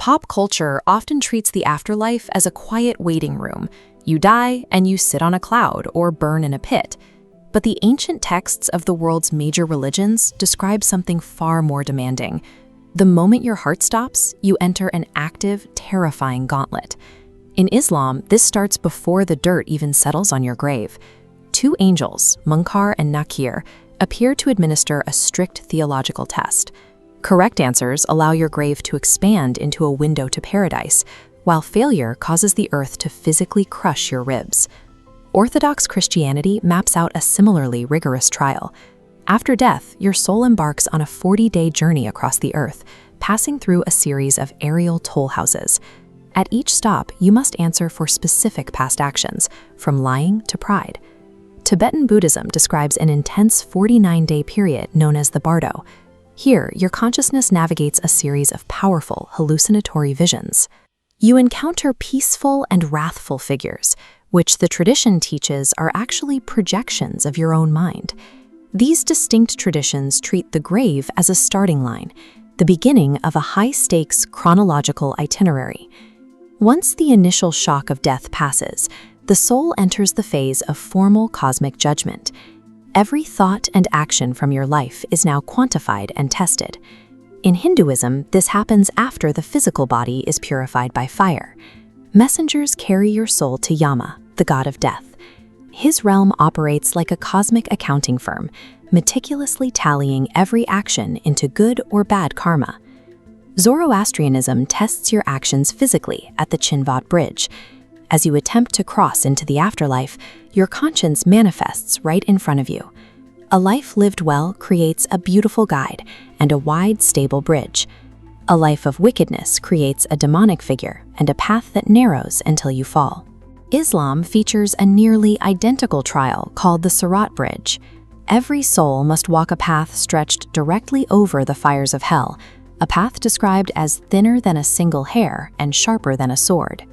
Pop culture often treats the afterlife as a quiet waiting room. You die and you sit on a cloud or burn in a pit. But the ancient texts of the world's major religions describe something far more demanding. The moment your heart stops, you enter an active, terrifying gauntlet. In Islam, this starts before the dirt even settles on your grave. Two angels, Munkar and Nakir, appear to administer a strict theological test. Correct answers allow your grave to expand into a window to paradise, while failure causes the earth to physically crush your ribs. Orthodox Christianity maps out a similarly rigorous trial. After death, your soul embarks on a 40-day journey across the earth, passing through a series of aerial toll houses. At each stop, you must answer for specific past actions, from lying to pride. Tibetan Buddhism describes an intense 49-day period known as the bardo. Here, your consciousness navigates a series of powerful, hallucinatory visions. You encounter peaceful and wrathful figures, which the tradition teaches are actually projections of your own mind. These distinct traditions treat the grave as a starting line, the beginning of a high-stakes chronological itinerary. Once the initial shock of death passes, the soul enters the phase of formal cosmic judgment. Every thought and action from your life is now quantified and tested. In Hinduism, this happens after the physical body is purified by fire. Messengers carry your soul to Yama, the god of death. His realm operates like a cosmic accounting firm, meticulously tallying every action into good or bad karma. Zoroastrianism tests your actions physically at the Chinvat Bridge. As you attempt to cross into the afterlife, your conscience manifests right in front of you. A life lived well creates a beautiful guide and a wide, stable bridge. A life of wickedness creates a demonic figure and a path that narrows until you fall. Islam features a nearly identical trial called the Sirat Bridge. Every soul must walk a path stretched directly over the fires of hell, a path described as thinner than a single hair and sharper than a sword.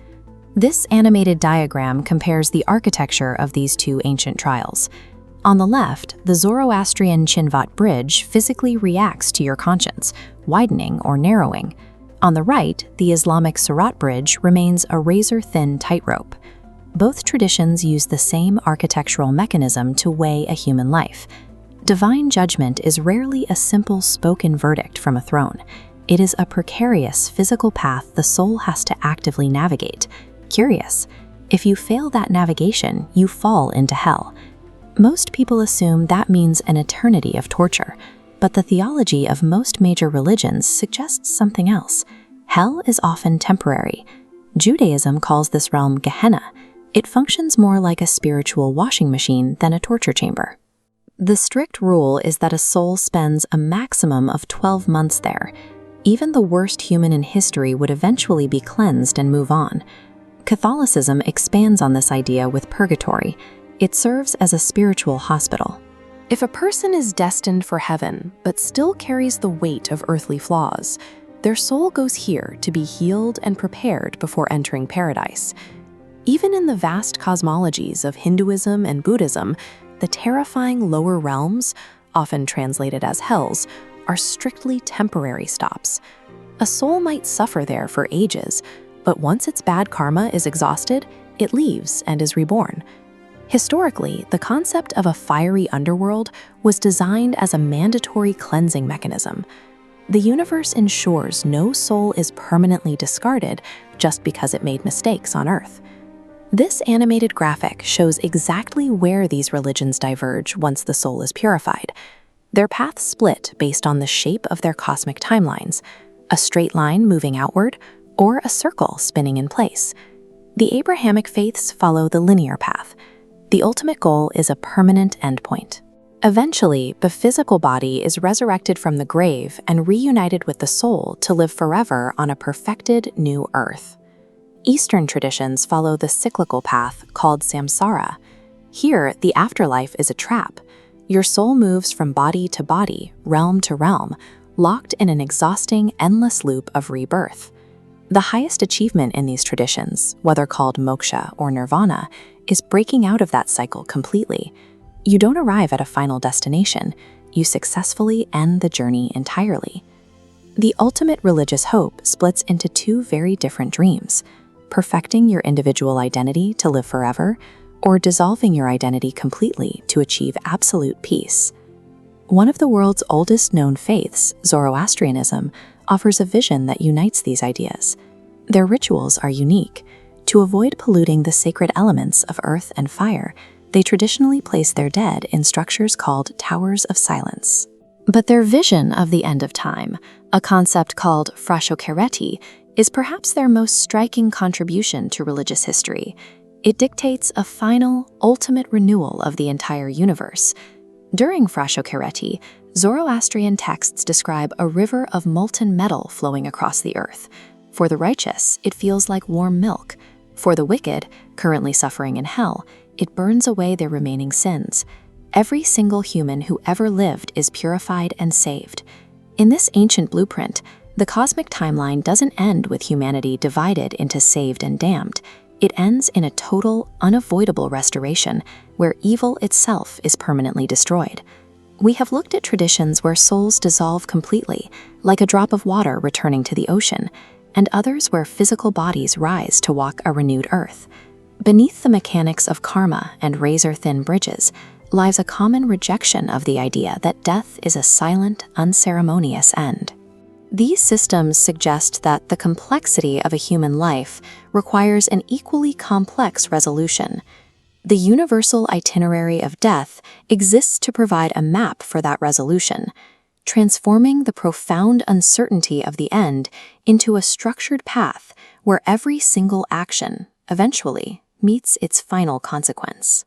This animated diagram compares the architecture of these two ancient trials. On the left, the Zoroastrian Chinvat Bridge physically reacts to your conscience, widening or narrowing. On the right, the Islamic Sirat Bridge remains a razor-thin tightrope. Both traditions use the same architectural mechanism to weigh a human life. Divine judgment is rarely a simple spoken verdict from a throne. It is a precarious physical path the soul has to actively navigate. Curious, if you fail that navigation, you fall into hell. Most people assume that means an eternity of torture, but the theology of most major religions suggests something else. Hell is often temporary. Judaism calls this realm Gehenna. It functions more like a spiritual washing machine than a torture chamber. The strict rule is that a soul spends a maximum of 12 months there. Even the worst human in history would eventually be cleansed and move on. Catholicism expands on this idea with purgatory. It serves as a spiritual hospital. If a person is destined for heaven but still carries the weight of earthly flaws, their soul goes here to be healed and prepared before entering paradise. Even in the vast cosmologies of Hinduism and Buddhism, the terrifying lower realms, often translated as hells, are strictly temporary stops. A soul might suffer there for ages, but once its bad karma is exhausted, it leaves and is reborn. Historically, the concept of a fiery underworld was designed as a mandatory cleansing mechanism. The universe ensures no soul is permanently discarded just because it made mistakes on Earth. This animated graphic shows exactly where these religions diverge once the soul is purified. Their paths split based on the shape of their cosmic timelines, a straight line moving outward, or a circle spinning in place. The Abrahamic faiths follow the linear path. The ultimate goal is a permanent endpoint. Eventually, the physical body is resurrected from the grave and reunited with the soul to live forever on a perfected new earth. Eastern traditions follow the cyclical path called samsara. Here, the afterlife is a trap. Your soul moves from body to body, realm to realm, locked in an exhausting, endless loop of rebirth. The highest achievement in these traditions, whether called moksha or nirvana, is breaking out of that cycle completely. You don't arrive at a final destination, you successfully end the journey entirely. The ultimate religious hope splits into two very different dreams: perfecting your individual identity to live forever, or dissolving your identity completely to achieve absolute peace. One of the world's oldest known faiths, Zoroastrianism, offers a vision that unites these ideas. Their rituals are unique. To avoid polluting the sacred elements of earth and fire, they traditionally place their dead in structures called towers of silence. But their vision of the end of time, a concept called frashokereti, is perhaps their most striking contribution to religious history. It dictates a final, ultimate renewal of the entire universe. During frashokereti, Zoroastrian texts describe a river of molten metal flowing across the earth. For the righteous, it feels like warm milk. For the wicked, currently suffering in hell, it burns away their remaining sins. Every single human who ever lived is purified and saved. In this ancient blueprint, the cosmic timeline doesn't end with humanity divided into saved and damned. It ends in a total, unavoidable restoration where evil itself is permanently destroyed. We have looked at traditions where souls dissolve completely, like a drop of water returning to the ocean, and others where physical bodies rise to walk a renewed earth. Beneath the mechanics of karma and razor-thin bridges lies a common rejection of the idea that death is a silent, unceremonious end. These systems suggest that the complexity of a human life requires an equally complex resolution. The universal itinerary of death exists to provide a map for that resolution, transforming the profound uncertainty of the end into a structured path where every single action, eventually, meets its final consequence.